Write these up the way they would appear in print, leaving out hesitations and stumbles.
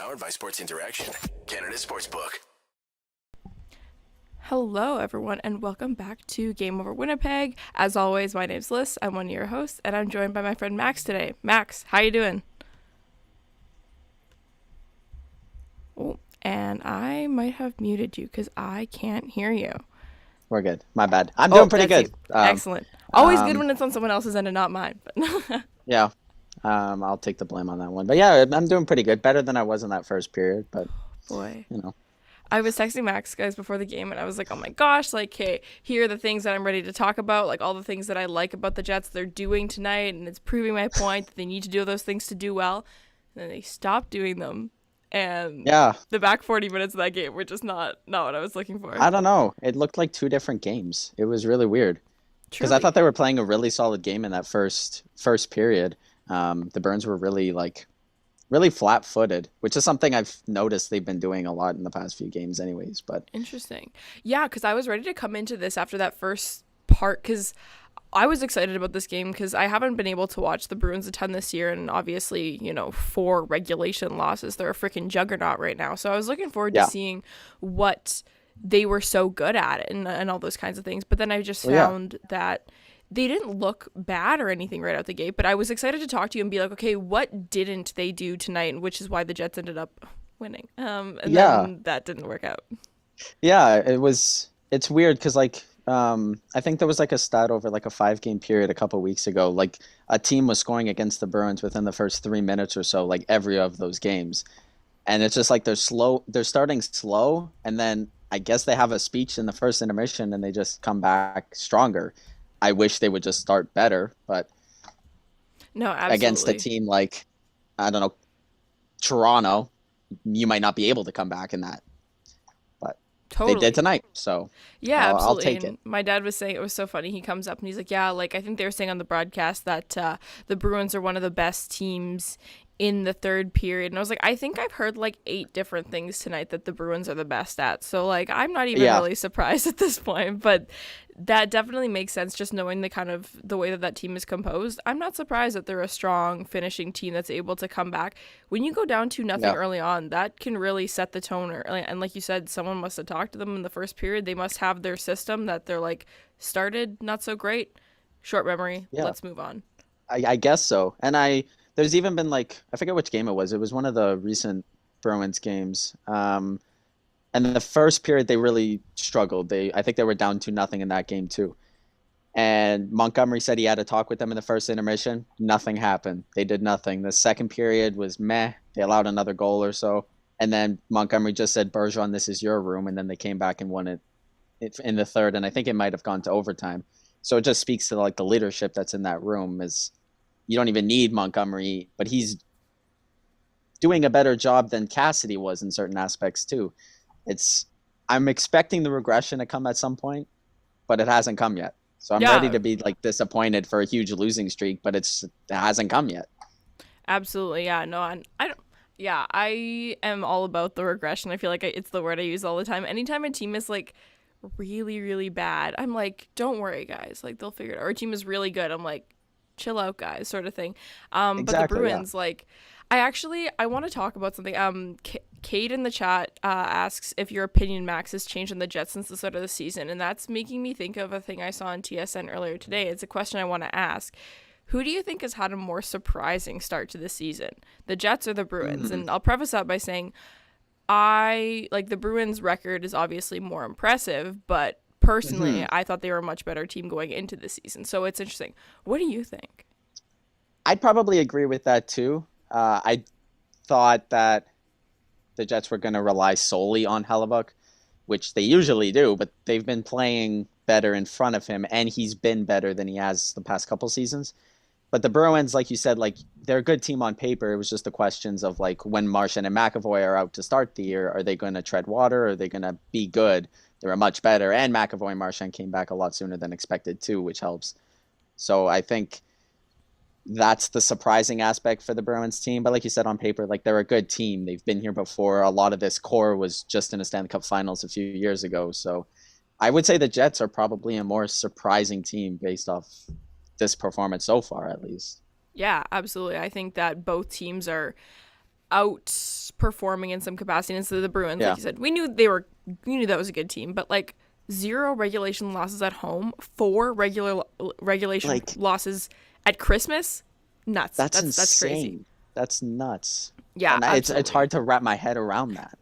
Powered by Sports Interaction, Canada Sportsbook. Hello, everyone, and welcome back to Game Over Winnipeg. As always, my name's Lyss. I'm one of your hosts, and I'm joined by my friend Max today. Max, how you doing? Oh, and I might have muted you because I can't hear you. We're good. My bad. I'm doing pretty good. Excellent. Always good when it's on someone else's end and not mine. But Yeah. I'll take the blame on that one. But yeah, I'm doing pretty good. Better than I was in that first period. But, boy. you know. I was texting Max, guys, before the game, and I was like, oh my gosh, like, hey, here are the things that I'm ready to talk about, like all the things that I like about the Jets they're doing tonight, and it's proving my point that they need to do those things to do well. And then they stopped doing them, and the back 40 minutes of that game were just not what I was looking for. I don't know. It looked like two different games. It was really weird. Because I thought they were playing a really solid game in that first period. The Bruins were really flat-footed, which is something I've noticed they've been doing a lot in the past few games anyways. But interesting. Yeah, because I was ready to come into this after that first part because I was excited about this game because I haven't been able to watch the Bruins a ton this year, and obviously, 4 regulation losses. They're a freaking juggernaut right now. So I was looking forward to seeing what they were so good at and all those kinds of things. But then I just found that they didn't look bad or anything right out the gate, but I was excited to talk to you and be like, okay, what didn't they do tonight? And which is why the Jets ended up winning. And then that didn't work out. Yeah, it's weird because I think there was a stat over a 5-game period a couple weeks ago. Like a team was scoring against the Bruins within the first 3 minutes or so, every of those games. And it's just they're starting slow. And then I guess they have a speech in the first intermission and they just come back stronger. I wish they would just start better, but no, absolutely. Against a team like, I don't know, Toronto, you might not be able to come back in that. But They did tonight, so yeah, absolutely. I'll take it. My dad was saying, it was so funny, he comes up and he's like, yeah, I think they were saying on the broadcast that the Bruins are one of the best teams in the third period. And I was like, I think I've heard 8 different things tonight that the Bruins are the best at. So I'm not even really surprised at this point, but that definitely makes sense just knowing the way that team is composed. I'm not surprised that they're a strong finishing team that's able to come back. When you go down 2-0 early on, that can really set the tone. And like you said, someone must have talked to them in the first period. They must have their system that they're started not so great. Short memory. Yeah. Let's move on. I guess so. And there's even been I forget which game it was. It was one of the recent Bruins games. And in the first period, they really struggled. I think they were down 2-0 in that game too. And Montgomery said he had a talk with them in the first intermission. Nothing happened. They did nothing. The second period was meh. They allowed another goal or so. And then Montgomery just said, Bergeron, this is your room. And then they came back and won it in the third. And I think it might have gone to overtime. So it just speaks to the leadership that's in that room. Is you don't even need Montgomery, but he's doing a better job than Cassidy was in certain aspects too. I'm expecting the regression to come at some point, but it hasn't come yet. So I'm ready to be disappointed for a huge losing streak, but it hasn't come yet. Absolutely. Yeah, no, I don't. Yeah, I am all about the regression. I feel like it's the word I use all the time. Anytime a team is really, really bad, I'm like, don't worry, guys. They'll figure it out. Our team is really good. I'm like, chill out, guys, sort of thing. But the Bruins, I want to talk about something. Kate in the chat asks if your opinion, Max, has changed on the Jets since the start of the season, and that's making me think of a thing I saw on TSN earlier today. It's a question I want to ask. Who do you think has had a more surprising start to the season, the Jets or the Bruins? And I'll preface that by saying the Bruins record is obviously more impressive, but personally, I thought they were a much better team going into the season. So it's interesting. What do you think? I'd probably agree with that too. I thought that the Jets were going to rely solely on Hellebuyck, which they usually do, but they've been playing better in front of him, and he's been better than he has the past couple seasons. But the Bruins, like you said, they're a good team on paper. It was just the questions of when Marchand and McAvoy are out to start the year, are they going to tread water? Are they going to be good? They were much better, and McAvoy and Marchand came back a lot sooner than expected too, which helps. So I think that's the surprising aspect for the Bruins team. But like you said, on paper, they're a good team. They've been here before. A lot of this core was just in the Stanley Cup Finals a few years ago. So I would say the Jets are probably a more surprising team based off this performance so far, at least. Yeah, absolutely. I think that both teams are outperforming in some capacity. And so the Bruins, Yeah. like you said, we knew that was a good team, but like 0 regulation losses at home, 4 regulation Like, losses at Christmas. Nuts. That's insane. That's crazy. That's nuts. Yeah, And it's hard to wrap my head around that.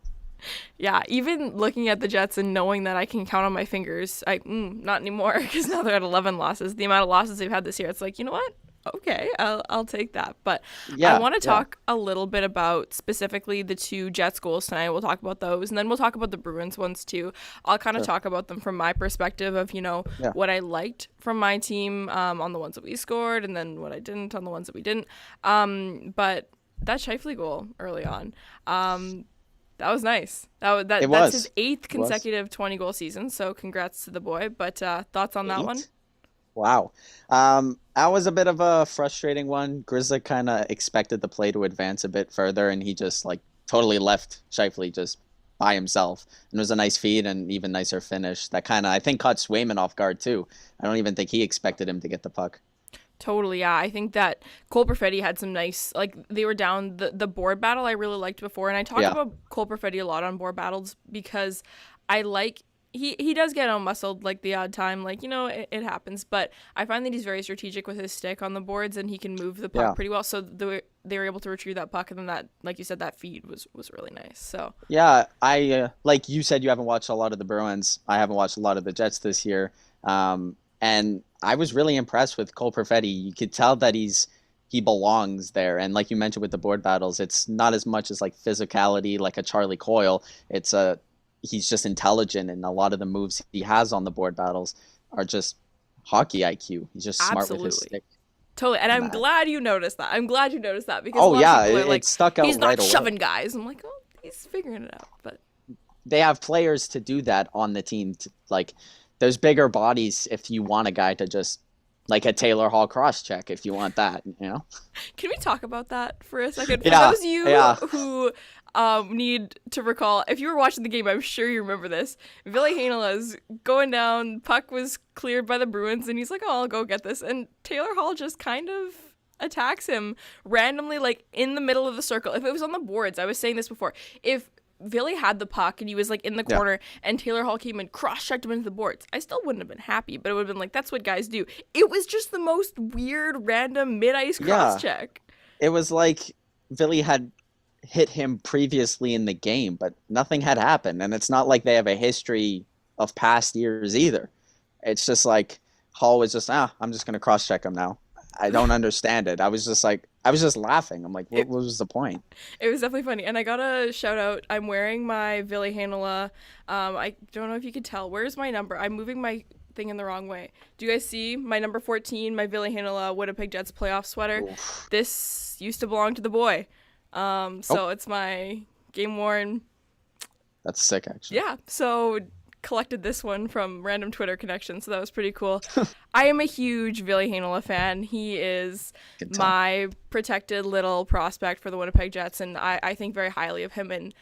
Yeah, even looking at the Jets and knowing that I can count on my fingers, not anymore, because now they're at 11 losses. The amount of losses they've had this year, it's like, you know what? Okay, I'll take that. But Yeah, I want to talk a little bit about specifically the 2 Jets goals tonight. We'll talk about those, and then we'll talk about the Bruins ones too. I'll kind of talk about them from my perspective of, what I liked from my team on the ones that we scored, and then what I didn't on the ones that we didn't. But that Scheifele goal early on, that was nice. That's his 8th consecutive 20-goal season, so congrats to the boy. But thoughts on that 8? one? Wow. That was a bit of a frustrating one. Grizzly kind of expected the play to advance a bit further, and he just totally left Scheifele just by himself. And it was a nice feed and even nicer finish. That kind of, I think, caught Swayman off guard too. I don't even think he expected him to get the puck. Totally, yeah. I think that Cole Perfetti had some nice, they were down the board battle I really liked before. And I talk about Cole Perfetti a lot on board battles because I like, he does get out-muscled the odd time, it happens. But I find that he's very strategic with his stick on the boards and he can move the puck pretty well. So they were able to retrieve that puck, and then that, like you said, that feed was really nice. So yeah, I like you said, you haven't watched a lot of the Bruins. I haven't watched a lot of the Jets this year. And I was really impressed with Cole Perfetti. You could tell that he belongs there. And like you mentioned with the board battles, it's not as much as physicality like a Charlie Coyle. He's just intelligent, and a lot of the moves he has on the board battles are just hockey IQ. He's just smart with his stick. Totally. And I'm glad you noticed that. Because oh yeah, people are it stuck out he's right not away. Shoving guys. I'm like, oh, he's figuring it out. But they have players to do that on the team. There's bigger bodies if you want a guy to just a Taylor Hall cross check if you want that, Can we talk about that for a second? For Yeah, those of you who need to recall, if you were watching the game, I'm sure you remember this. Ville Heinola's going down, puck was cleared by the Bruins, and he's like, oh, I'll go get this. And Taylor Hall just kind of attacks him randomly, in the middle of the circle. If it was on the boards, I was saying this before, if Ville had the puck and he was in the corner and Taylor Hall came and cross-checked him into the boards, I still wouldn't have been happy, but it would have been that's what guys do. It was just the most weird, random mid-ice cross-check. It was Ville had hit him previously in the game, but nothing had happened. And it's not like they have a history of past years either. It's just Hall was just, I'm just going to cross-check him now. I don't understand it. I was just laughing. I'm like, what was the point? It was definitely funny. And I got a shout out. I'm wearing my Ville Heinola. I don't know if you could tell. Where's my number? I'm moving my thing in the wrong way. Do you guys see my number 14, my Ville Heinola Winnipeg Jets playoff sweater? Oof. This used to belong to the boy. So it's my game worn. That's sick, actually. Yeah. So collected this one from random Twitter connection, so that was pretty cool. I am a huge Ville Heinola fan. He is my protected little prospect for the Winnipeg Jets, and I think very highly of him. And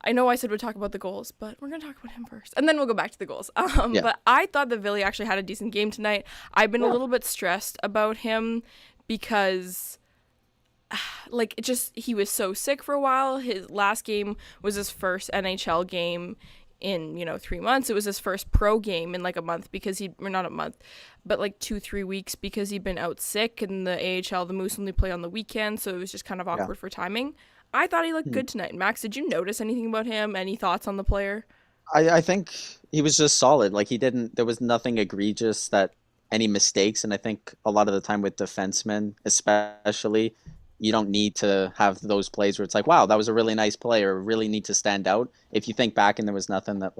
I know I said we'd talk about the goals, but we're going to talk about him first, and then we'll go back to the goals. But I thought that Ville actually had a decent game tonight. I've been a little bit stressed about him because he was so sick for a while. His last game was his first NHL game in 3 months. It was his first pro game in a month because not a month, but 2-3 weeks because he'd been out sick, and the AHL, the Moose only play on the weekend, so it was just kind of awkward for timing. I thought he looked good tonight. Max, did you notice anything about him? Any thoughts on the player? I think he was just solid. There was nothing egregious, any mistakes, and I think a lot of the time with defensemen especially, you don't need to have those plays where it's wow, that was a really nice play, or really need to stand out. If you think back and there was nothing that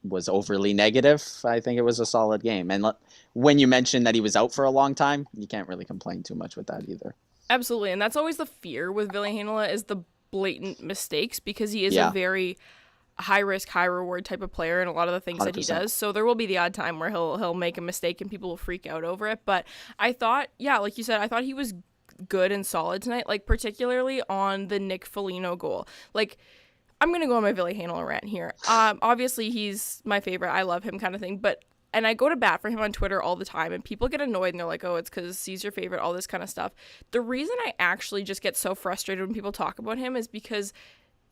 was overly negative, I think it was a solid game. And when you mentioned that he was out for a long time, you can't really complain too much with that either. Absolutely. And that's always the fear with Ville Heinola, is the blatant mistakes, because he is a very high risk, high reward type of player in a lot of the things 100%. That he does. So there will be the odd time where he'll make a mistake and people will freak out over it. But I thought, like you said, I thought he was good and solid tonight, particularly on the Nick Foligno goal. I'm gonna go on my Ville Heinola rant here. Obviously he's my favorite, I love him kind of thing, but and I go to bat for him on Twitter all the time, and people get annoyed and they're like, oh, it's because he's your favorite, all this kind of stuff. The reason I actually just get so frustrated when people talk about him is because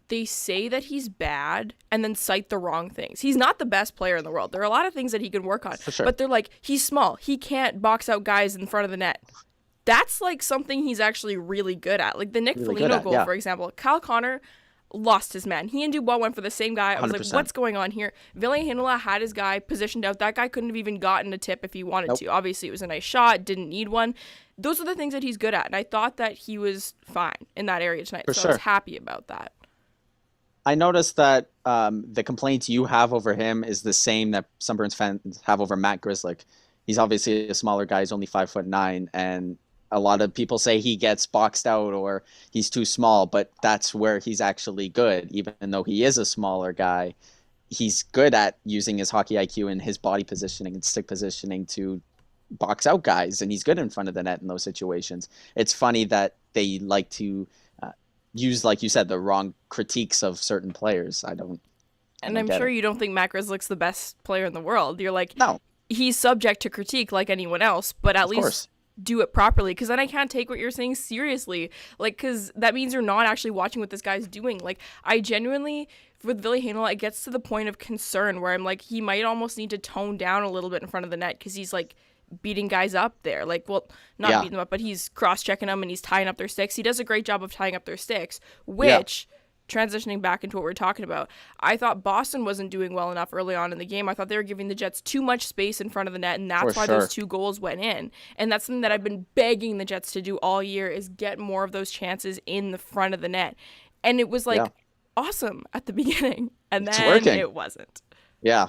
they say that he's bad and then cite the wrong things. He's not the best player in the world. There are a lot of things that he can work on, but they're like, he's small. He can't box out guys in front of the net. That's like something he's actually really good at. Like the Nick Foligno goal, for example. Kyle Connor lost his man. He and Dubois went for the same guy. I was 100%. like, what's going on here? Ville Heinola had his guy positioned out. That guy couldn't have even gotten a tip if he wanted to. Obviously, it was a nice shot. Didn't need one. Those are the things that he's good at. And I thought that he was fine in that area tonight. I was happy about that. I noticed that the complaints you have over him is the same that some Bruins fans have over Matt Grzelcyk. He's obviously a smaller guy. He's only 5'9", and a lot of people say he gets boxed out or he's too small, but that's where he's actually good. Even though he is a smaller guy, he's good at using his hockey IQ and his body positioning and stick positioning to box out guys, and he's good in front of the net in those situations. It's funny that they like to use, like you said, the wrong critiques of certain players. I'm sure you don't think Matt Grzelcyk's the best player in the world. You're like, no, he's subject to critique like anyone else, but at least do it properly, because then I can't take what you're saying seriously. Like, because that means you're not actually watching what this guy's doing. Like, I genuinely, with Ville Heinola, it gets to the point of concern where I'm like, he might almost need to tone down a little bit in front of the net, because he's like beating guys up there. Like, well, not beating them up, but he's cross-checking them and he's tying up their sticks. He does a great job of tying up their sticks, which, transitioning back into what we're talking about, I thought Boston wasn't doing well enough early on in the game. I thought they were giving the Jets too much space in front of the net, and that's why those 2 goals went in. And that's something that I've been begging the Jets to do all year, is get more of those chances in the front of the net. And it was like awesome at the beginning, and then it wasn't. Yeah.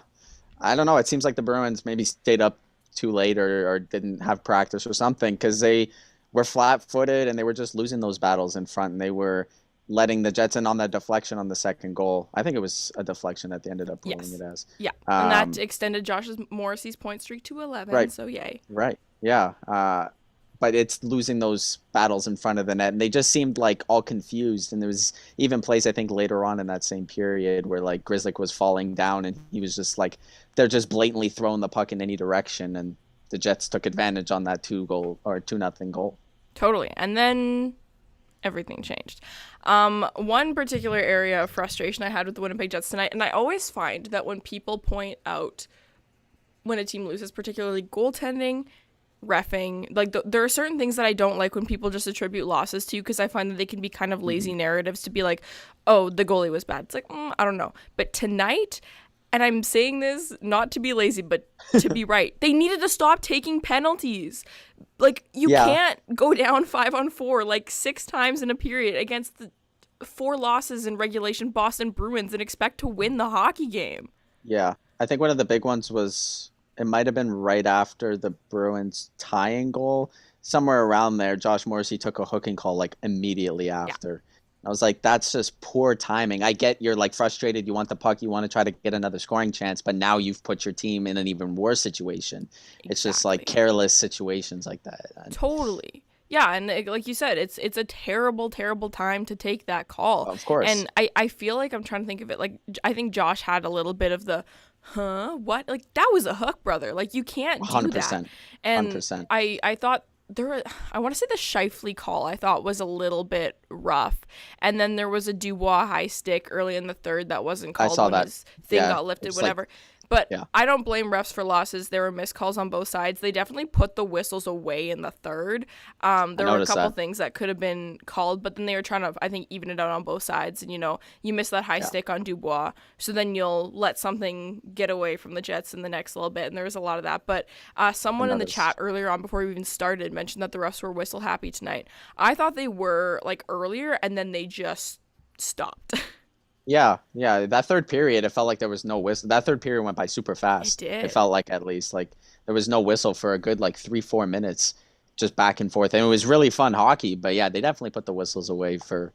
I don't know. It seems like the Bruins maybe stayed up too late or didn't have practice or something, because they were flat-footed and they were just losing those battles in front, and they were letting the Jets in on that deflection on the second goal. I think it was a deflection that they ended up ruling it as. Yeah, and that extended Morrissey's point streak to 11, so yay. Right, yeah. But it's losing those battles in front of the net, and they just seemed like all confused. And there was even plays, I think, later on in that same period where like Grzelcyk was falling down, and he was just like, they're just blatantly throwing the puck in any direction, and the Jets took advantage on that 2-0 goal. Totally, and then everything changed. One particular area of frustration I had with the Winnipeg Jets tonight, and I always find that when people point out when a team loses, particularly goaltending, reffing, like there are certain things that I don't like when people just attribute losses to, because I find that they can be kind of lazy narratives to be like, oh, the goalie was bad. It's like, I don't know. But tonight, and I'm saying this not to be lazy, but to be right, they needed to stop taking penalties. Like, you can't go down 5-on-4 like 6 times in a period against the 4 losses in regulation Boston Bruins and expect to win the hockey game. Yeah. I think one of the big ones was, it might have been right after the Bruins tying goal, somewhere around there. Josh Morrissey took a hooking call like immediately after. I was like, that's just poor timing. I get you're like frustrated. You want the puck. You want to try to get another scoring chance. But now you've put your team in an even worse situation. Exactly. It's just like careless situations like that. Totally. Yeah. And like you said, it's a terrible, terrible time to take that call. Of course. And I feel like I'm trying to think of it. Like, I think Josh had a little bit of the, what? Like, that was a hook, brother. Like, you can't do 100%, that. And 100%. I thought I want to say the Scheifele call I thought was a little bit rough, and then there was a Dubois high stick early in the third that wasn't called. I saw when that. His thing got lifted, whatever. But I don't blame refs for losses. There were missed calls on both sides. They definitely put the whistles away in the third. There were a couple things that could have been called, but then they were trying to, I think, even it out on both sides. And, you miss that high stick on Dubois, so then you'll let something get away from the Jets in the next little bit. And there was a lot of that. But someone in the chat earlier on, before we even started, mentioned that the refs were whistle happy tonight. I thought they were, like, earlier, and then they just stopped. Yeah. That third period, it felt like there was no whistle. That third period went by super fast. It did. It felt like, at least, like there was no whistle for a good 3-4 minutes, just back and forth. And it was really fun hockey. But yeah, they definitely put the whistles away for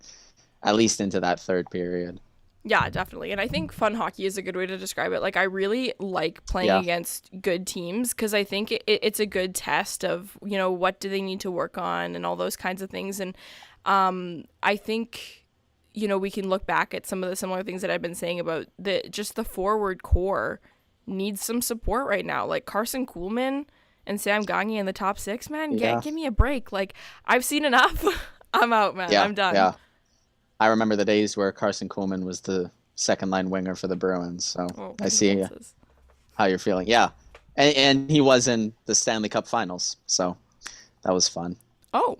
at least into that third period. Yeah, definitely. And I think fun hockey is a good way to describe it. Like, I really like playing against good teams, because I think it's a good test of, what do they need to work on and all those kinds of things. And I think, we can look back at some of the similar things that I've been saying about the forward core needs some support right now. Like Carson Kuhlman and Sam Gagner in the top 6, man. Yeah. Give me a break. Like, I've seen enough. I'm out, man. Yeah, I'm done. yeah. I remember the days where Carson Kuhlman was the second line winger for the Bruins. So I see how you're feeling. Yeah. And he was in the Stanley Cup Finals. So that was fun. Oh.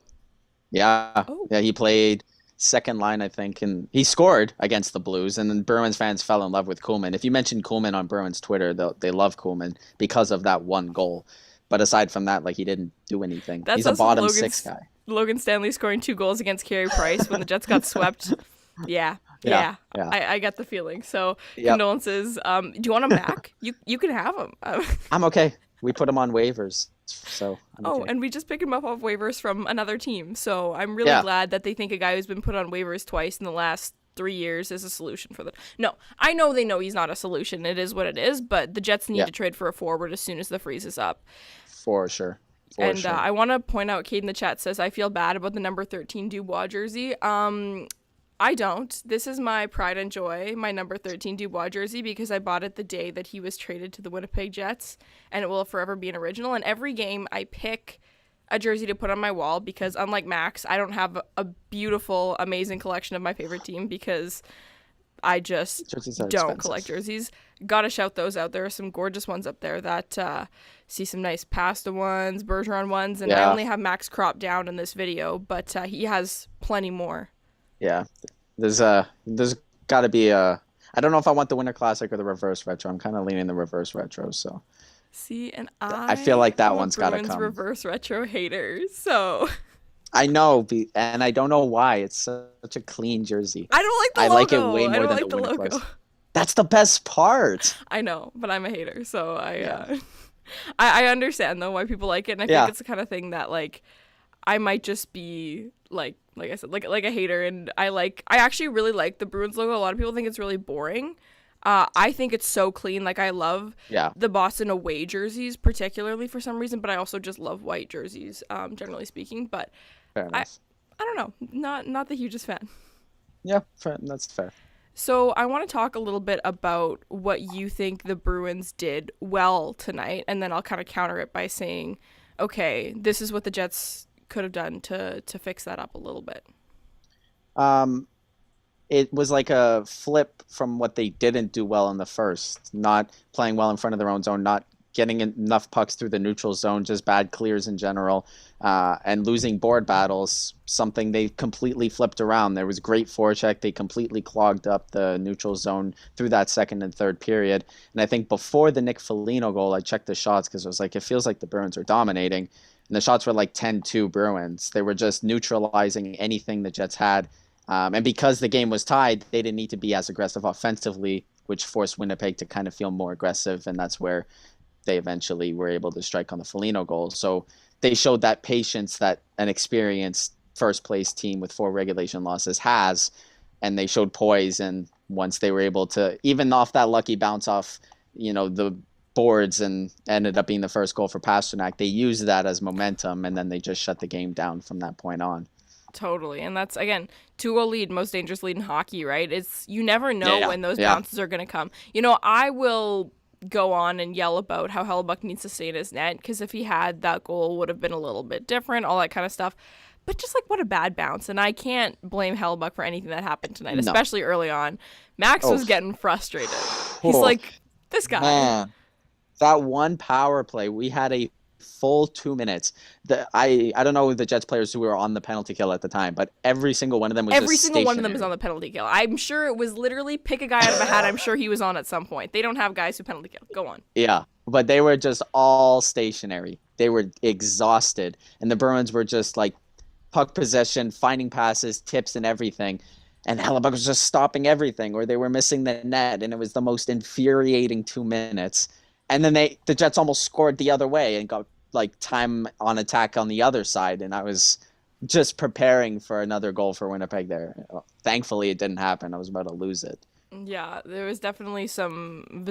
Yeah. Oh. Yeah, he played second line, I think, and he scored against the Blues, and then Bruins fans fell in love with Kuhlman. If you mention Kuhlman on Bruins Twitter, they love Kuhlman because of that one goal. But aside from that, like, he didn't do anything. He's a bottom 6 guy. Logan Stanley scoring 2 goals against Carey Price when the Jets got swept. Yeah. I got the feeling. So condolences. Do you want him back? You can have him. I'm okay. We put him on waivers. So I'm okay. And we just picked him up off waivers from another team. So I'm really glad that they think a guy who's been put on waivers twice in the last 3 years is a solution for them. No, I know they know he's not a solution. It is what it is. But the Jets need to trade for a forward as soon as the freeze is up. For sure. I want to point out, Kate in the chat says, I feel bad about the number 13 Dubois jersey. I don't. This is my pride and joy, my number 13 Dubois jersey, because I bought it the day that he was traded to the Winnipeg Jets, and it will forever be an original. And every game I pick a jersey to put on my wall because, unlike Max, I don't have a beautiful, amazing collection of my favorite team because I just don't collect jerseys. Gotta shout those out. There are some gorgeous ones up there that see some nice Pasta ones, Bergeron ones, and I only have Max cropped down in this video, but he has plenty more. Yeah, there's got to be a. I don't know if I want the Winter Classic or the reverse retro. I'm kind of leaning the reverse retro. So see, and I feel like that one's got to come. Reverse retro haters. So I know, and I don't know why. It's such a clean jersey. I don't like the logo. I like it way more than the Winter Classic. That's the best part. I know, but I'm a hater, so I understand though why people like it, and I think it's the kind of thing that like I might just be like I said, like a hater, and I actually really like the Bruins logo. A lot of people think it's really boring. I think it's so clean. Like, I love the Boston away jerseys, particularly for some reason, but I also just love white jerseys, generally speaking. But I don't know, not the hugest fan. Yeah, that's fair. So I want to talk a little bit about what you think the Bruins did well tonight, and then I'll kind of counter it by saying, okay, this is what the Jets could have done to fix that up a little bit. It was like a flip from what they didn't do well in the first, not playing well in front of their own zone, not getting enough pucks through the neutral zone, just bad clears in general, and losing board battles, something they completely flipped around. There was great forecheck. They completely clogged up the neutral zone through that second and third period. And I think before the Nick Foligno goal, I checked the shots because I was like, it feels like the Bruins are dominating. And the shots were like 10-2 Bruins. They were just neutralizing anything the Jets had. And because the game was tied, they didn't need to be as aggressive offensively, which forced Winnipeg to kind of feel more aggressive. And that's where they eventually were able to strike on the Foligno goal. So they showed that patience that an experienced first-place team with 4 regulation losses has. And they showed poise. And once they were able to, even off that lucky bounce off, the boards and ended up being the first goal for Pasternak, they used that as momentum, and then they just shut the game down from that point on. Totally. And that's, again, 2-0 lead, most dangerous lead in hockey, right? You never know when those bounces are going to come. I will go on and yell about how Hellebuyck needs to stay in his net, because if he had, that goal would have been a little bit different, all that kind of stuff. But just, like, what a bad bounce. And I can't blame Hellebuyck for anything that happened tonight, especially early on. Max was getting frustrated. He's like, this guy. Man. That one power play, we had a full 2 minutes. I don't know the Jets players who were on the penalty kill at the time, but every single one of them was every single one of them is on the penalty kill. I'm sure it was literally pick a guy out of a hat. I'm sure he was on at some point. They don't have guys who penalty kill. Go on. Yeah, but they were just all stationary. They were exhausted, and the Bruins were just like puck possession, finding passes, tips, and everything. And Hellebuyck was just stopping everything, or they were missing the net, and it was the most infuriating 2 minutes. And then the Jets almost scored the other way and got like time on attack on the other side. And I was just preparing for another goal for Winnipeg there. Thankfully, it didn't happen. I was about to lose it. Yeah, there was definitely some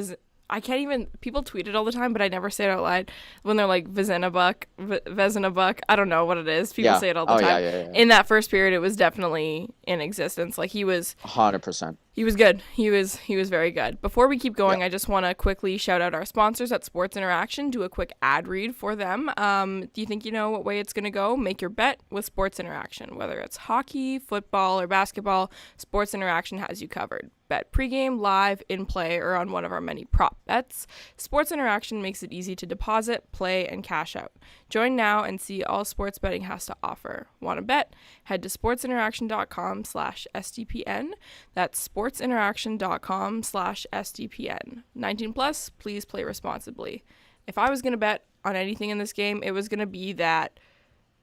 I can't even, people tweet it all the time, but I never say it out loud when they're like Vezina-Buck. I don't know what it is. People say it all the time. Yeah. In that first period, it was definitely in existence. Like he was 100%. He was good. He was very good. Before we keep going, I just want to quickly shout out our sponsors at Sports Interaction. Do a quick ad read for them. Do you think you know what way it's going to go? Make your bet with Sports Interaction. Whether it's hockey, football, or basketball, Sports Interaction has you covered. Bet pregame, live, in play, or on one of our many prop bets. Sports Interaction makes it easy to deposit, play, and cash out. Join now and see all sports betting has to offer. Want to bet? Head to sportsinteraction.com/SDPN. That's sportsinteraction.com/SDPN. 19 plus, please play responsibly. If I was going to bet on anything in this game, it was going to be that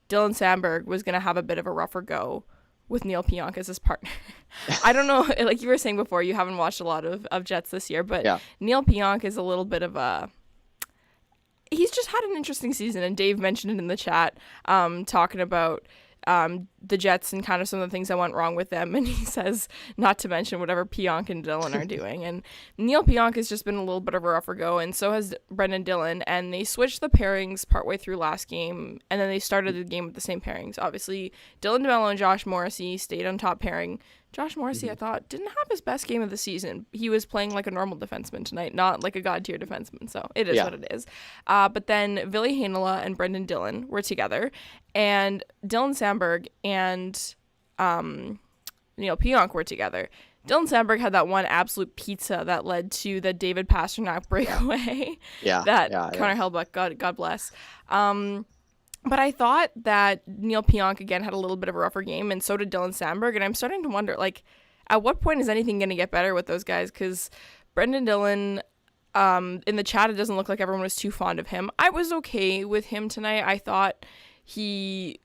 Dylan Sandberg was going to have a bit of a rougher go with Neil Pionk as his partner. I don't know, like you were saying before, you haven't watched a lot of Jets this year, but Neil Pionk is a little bit of a... He's just had an interesting season, and Dave mentioned it in the chat, talking about the Jets and kind of some of the things that went wrong with them, and he says not to mention whatever Pionk and Dillon are doing. And Neil Pionk has just been a little bit of a rougher go, and so has Brendan Dillon, and they switched the pairings partway through last game, and then they started the game with the same pairings. Obviously, Dylan DeMello and Josh Morrissey stayed on top pairing. Josh Morrissey, I thought, didn't have his best game of the season. He was playing like a normal defenseman tonight, not like a god-tier defenseman, so it is what it is. But then Ville Heinola and Brendan Dillon were together, and Dylan Sandberg and Neil Pionk were together. Dylan Sandberg had that one absolute pizza that led to the David Pastrnak breakaway. Connor Hellebuyck, God bless. But I thought that Neil Pionk, again, had a little bit of a rougher game, and so did Dylan Sandberg, and I'm starting to wonder, like, at what point is anything going to get better with those guys? Because Brendan Dillon, in the chat, it doesn't look like everyone was too fond of him. I was okay with him tonight. I thought he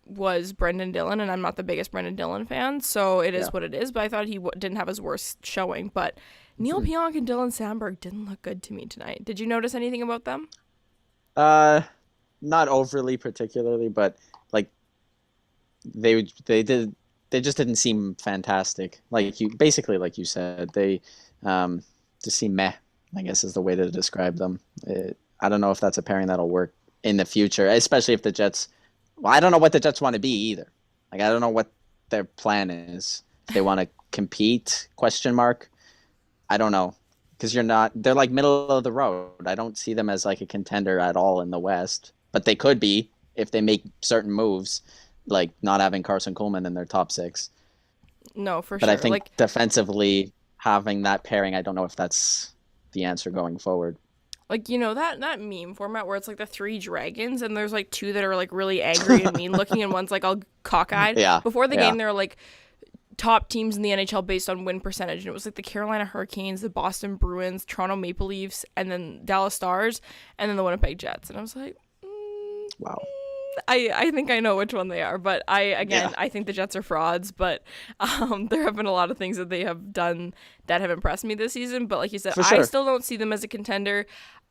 was Brendan Dillon, and I'm not the biggest Brendan Dillon fan, so it is what it is, but I thought he didn't have his worst showing. But Neil Pionk and Dylan Sandberg didn't look good to me tonight. Did you notice anything about them? Not overly particularly, but like they just didn't seem fantastic. Like you said, they just seem meh, I guess is the way to describe them. I don't know if that's a pairing that'll work in the future, especially if the Jets. Well, I don't know what the Jets want to be either. Like I don't know what their plan is. If they want to compete? Question mark. I don't know. Because they're like middle of the road. I don't see them as like a contender at all in the West. But they could be if they make certain moves, like not having Carson Coleman in their top six. No, for sure. But I think defensively, having that pairing, I don't know if that's the answer going forward. Like, you know, that meme format where it's like the three dragons and there's like two that are like really angry and mean looking and one's like all cockeyed. Yeah. Before the game, they were like top teams in the NHL based on win percentage. And it was like the Carolina Hurricanes, the Boston Bruins, Toronto Maple Leafs, and then Dallas Stars, and then the Winnipeg Jets. And I was like, wow. I think I know which one they are, but I think the Jets are frauds, but there have been a lot of things that they have done that have impressed me this season, but like you said, I still don't see them as a contender.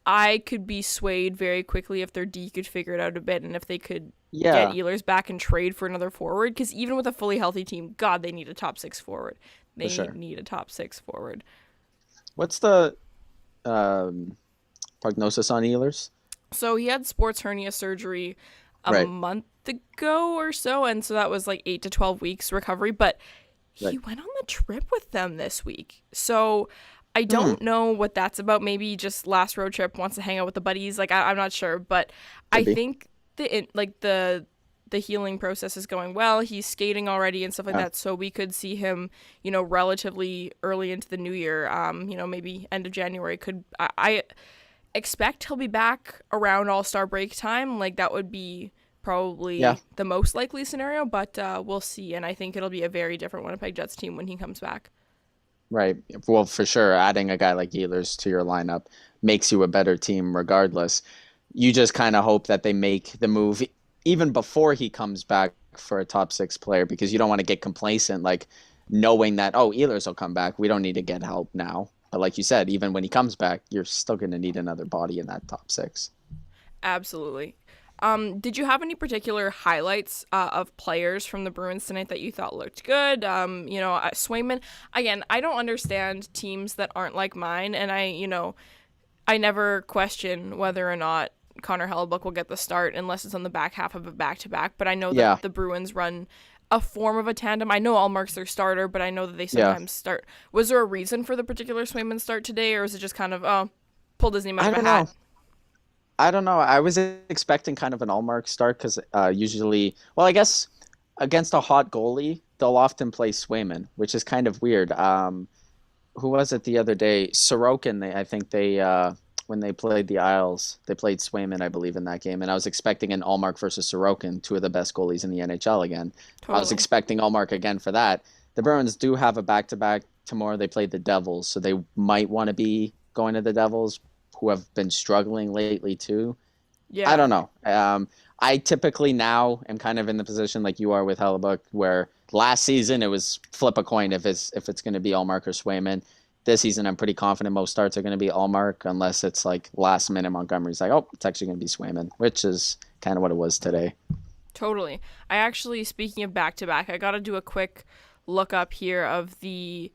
I could be swayed very quickly if their D could figure it out a bit and if they could get Ehlers back and trade for another forward, because even with a fully healthy team, God, they need a top six forward. They need a top six forward. What's the prognosis on Ehlers? So he had sports hernia surgery a month ago or so, and so that was like 8 to 12 weeks recovery, but he went on the trip with them this week. So I don't know what that's about. Maybe just last road trip, wants to hang out with the buddies. Like I'm not sure, but I think the healing process is going well. He's skating already and stuff like that, so we could see him, you know, relatively early into the new year. You know, maybe end of January. I expect he'll be back around All-Star break time. Like that would be probably the most likely scenario, but we'll see. And I think it'll be a very different Winnipeg Jets team when he comes back. Right. Well, for sure, adding a guy like Ehlers to your lineup makes you a better team regardless. You just kind of hope that they make the move even before he comes back for a top six player, because you don't want to get complacent, like knowing that, Ehlers will come back. We don't need to get help now. But like you said, even when he comes back, you're still going to need another body in that top six. Absolutely. Did you have any particular highlights of players from the Bruins tonight that you thought looked good? Swayman, again, I don't understand teams that aren't like mine, and I never question whether or not Connor Hellebuck will get the start unless it's on the back half of a back-to-back. But I know that the Bruins run a form of a tandem. I know Allmark's their starter, but I know that they sometimes start. Was there a reason for the particular Swayman start today, or is it just kind of, pulled his name out of a hat? I don't know. I was expecting kind of an Allmark start because usually, well, I guess against a hot goalie, they'll often play Swayman, which is kind of weird. Who was it the other day? Sorokin, I think they when they played the Isles, they played Swayman, I believe, in that game. And I was expecting an Allmark versus Sorokin, two of the best goalies in the NHL again. Totally. I was expecting Allmark again for that. The Bruins do have a back-to-back tomorrow. They played the Devils, so they might want to be going to the Devils, who have been struggling lately too. Yeah. I don't know. I typically now am kind of in the position like you are with Hellebuck, where last season it was flip a coin if it's going to be Allmark or Swayman. This season I'm pretty confident most starts are going to be Allmark, unless it's like last minute Montgomery's like, oh, it's actually going to be Swayman, which is kind of what it was today. Totally. I actually, speaking of back-to-back, I got to do a quick look up here of the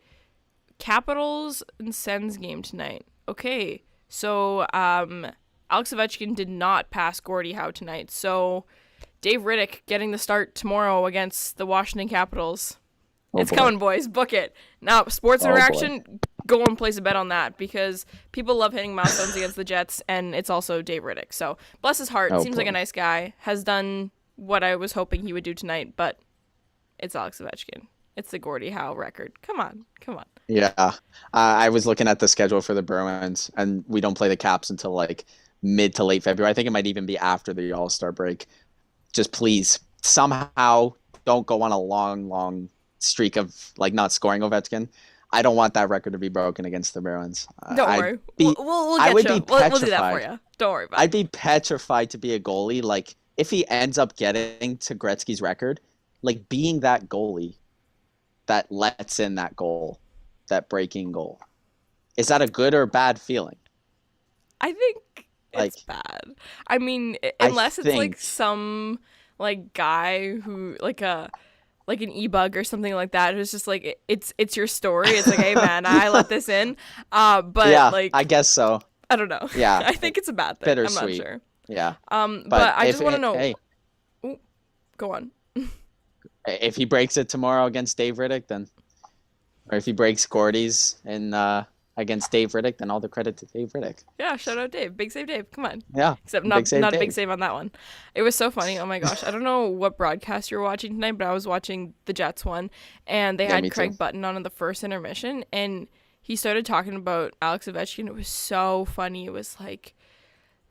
Capitals and Sens game tonight. Okay, so Alex Ovechkin did not pass Gordie Howe tonight, so Dave Riddick getting the start tomorrow against the Washington Capitals. It's coming, boys. Book it. Now, Sports Interaction, go and place a bet on that, because people love hitting milestones against the Jets, and it's also Dave Riddick. So, bless his heart. Seems like a nice guy. Has done what I was hoping he would do tonight, but it's Alex Ovechkin. It's the Gordie Howe record. Come on. Yeah. I was looking at the schedule for the Bruins, and we don't play the Caps until like mid to late February. I think it might even be after the All-Star break. Just please, somehow don't go on a long streak of like not scoring Ovechkin. I don't want that record to be broken against the Bruins. Don't worry. We'll get you. We'll do that for you. Don't worry about it. I'd be petrified to be a goalie. Like, if he ends up getting to Gretzky's record, like being that goalie that lets in that goal, that breaking goal. Is that a good or bad feeling? I think it's bad. I mean, unless it's like some like guy who like an e-bug or something like that, who's just like it's your story. It's like, hey man, I let this in. But yeah, like, I guess so. I don't know. Yeah, I think it's a bad thing. Bittersweet. I'm not sure. Yeah. But I just want to know. Hey, ooh, go on. If he breaks it tomorrow against Dave Riddick, then, or if he breaks Gordie's against Dave Riddick, then all the credit to Dave Riddick. Yeah, shout out Dave. Big save Dave. Come on. Yeah. Except not a big save on that one. It was so funny. Oh my gosh. I don't know what broadcast you were watching tonight, but I was watching the Jets one, and they had Craig Button on in the first intermission, and he started talking about Alex Ovechkin. It was so funny. It was like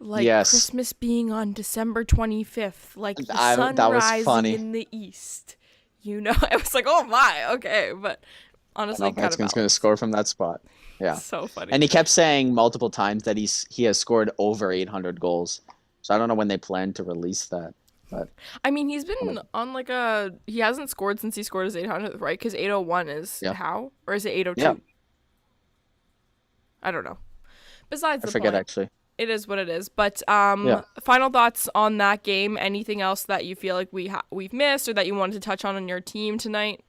yes. Christmas being on December 25th, like the sun rising in the east. You know, I was like, oh my, okay. But honestly, Ovechkin's going to score from that spot. Yeah. So funny. And he kept saying multiple times that he has scored over 800 goals. So I don't know when they plan to release that. But I mean, he's been on like he hasn't scored since he scored his 800th, right? Because 801 is how? Or is it 802? Yeah. I don't know. Besides I forget, actually. It is what it is. But final thoughts on that game? Anything else that you feel like we've missed or that you wanted to touch on your team tonight?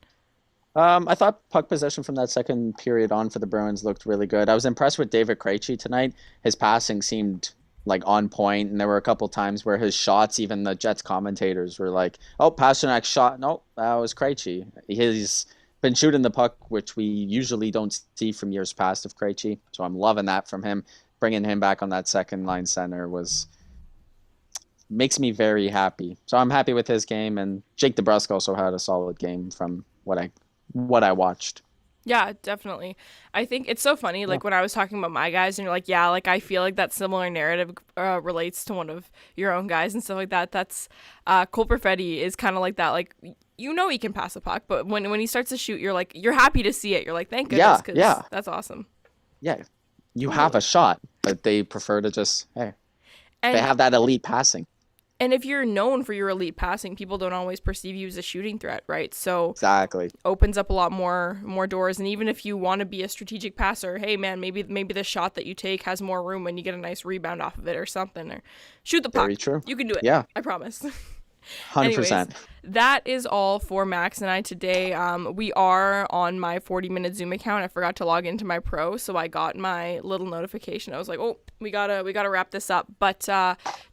I thought puck possession from that second period on for the Bruins looked really good. I was impressed with David Krejci tonight. His passing seemed like on point, and there were a couple times where his shots, even the Jets commentators were like, oh, Pasternak's shot. No, that was Krejci. He's been shooting the puck, which we usually don't see from years past of Krejci. So I'm loving that from him. Bringing him back on that second line center makes me very happy. So I'm happy with his game, and Jake DeBrusk also had a solid game from what I watched. Yeah, definitely. I think it's so funny, like when I was talking about my guys, and you're like, yeah, like I feel like that similar narrative relates to one of your own guys and stuff like that. That's Cole Perfetti is kind of like that. Like, you know, he can pass a puck, but when he starts to shoot, you're happy to see it. You're like, thank goodness, because that's awesome. Yeah, you have a shot, but they prefer to just they have that elite passing. And if you're known for your elite passing, people don't always perceive you as a shooting threat, right? So exactly, opens up a lot more doors. And even if you want to be a strategic passer, hey man, maybe the shot that you take has more room when you get a nice rebound off of it or something, or shoot the puck. Very true. You can do it. Yeah, I promise. 100%. that is all for Max and I today. We are on my 40-minute Zoom account. I forgot to log into my pro, so I got my little notification. I was like, oh, we gotta wrap this up. But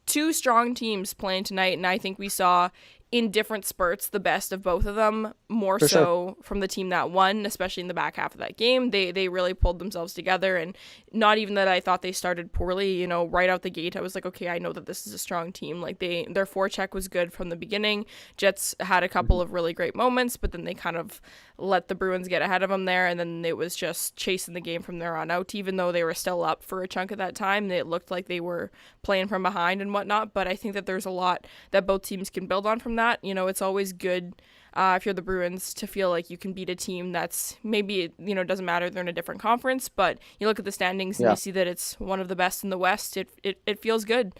two strong teams playing tonight, and I think we saw in different spurts the best of both of them, more so from the team that won, especially in the back half of that game. They really pulled themselves together, and not even that I thought they started poorly, right out the gate. I was like, okay, I know that this is a strong team. Like their forecheck was good from the beginning. Jets had a couple of really great moments, but then they kind of let the Bruins get ahead of them there, and then it was just chasing the game from there on out. Even though they were still up for a chunk of that time, it looked like they were playing from behind and whatnot, but I think that there's a lot that both teams can build on from that. It's always good if you're the Bruins to feel like you can beat a team that's maybe, doesn't matter, they're in a different conference, but you look at the standings and you see that it's one of the best in the West. It feels good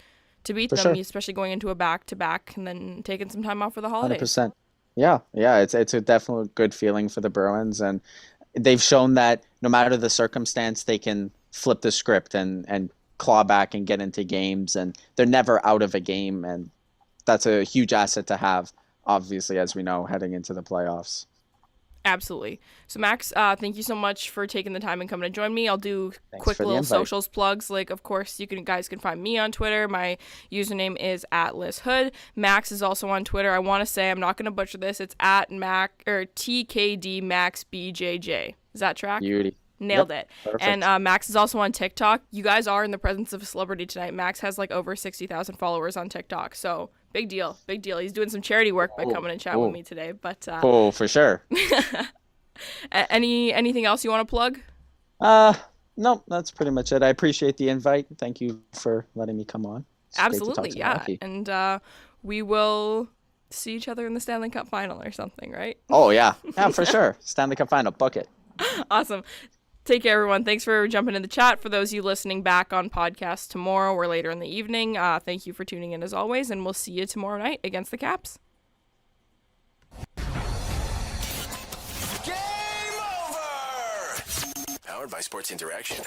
to beat them, especially going into a back-to-back and then taking some time off for the holidays. 100%. Yeah, it's a definitely good feeling for the Bruins, and they've shown that no matter the circumstance, they can flip the script and claw back and get into games, and they're never out of a game, and that's a huge asset to have, obviously, as we know, heading into the playoffs. Absolutely. So, Max, thank you so much for taking the time and coming to join me. I'll do quick little socials plugs. Like, of course, guys can find me on Twitter. My username is @LyssHood. Max is also on Twitter. I want to say, I'm not going to butcher this. It's @TKDMaxBJJ. Is that track? Beauty. Nailed it. Perfect. And Max is also on TikTok. You guys are in the presence of a celebrity tonight. Max has like over 60,000 followers on TikTok. So big deal. He's doing some charity work by coming and chatting with me today. But for sure. Anything else you want to plug? No, that's pretty much it. I appreciate the invite. Thank you for letting me come on. Absolutely, yeah. Hockey. And we will see each other in the Stanley Cup final or something, right? Oh yeah, for sure. Stanley Cup final, book it. Awesome. Take care, everyone. Thanks for jumping in the chat. For those of you listening back on podcast tomorrow or later in the evening, thank you for tuning in as always, and we'll see you tomorrow night against the Caps. Game over! Powered by Sports Interaction.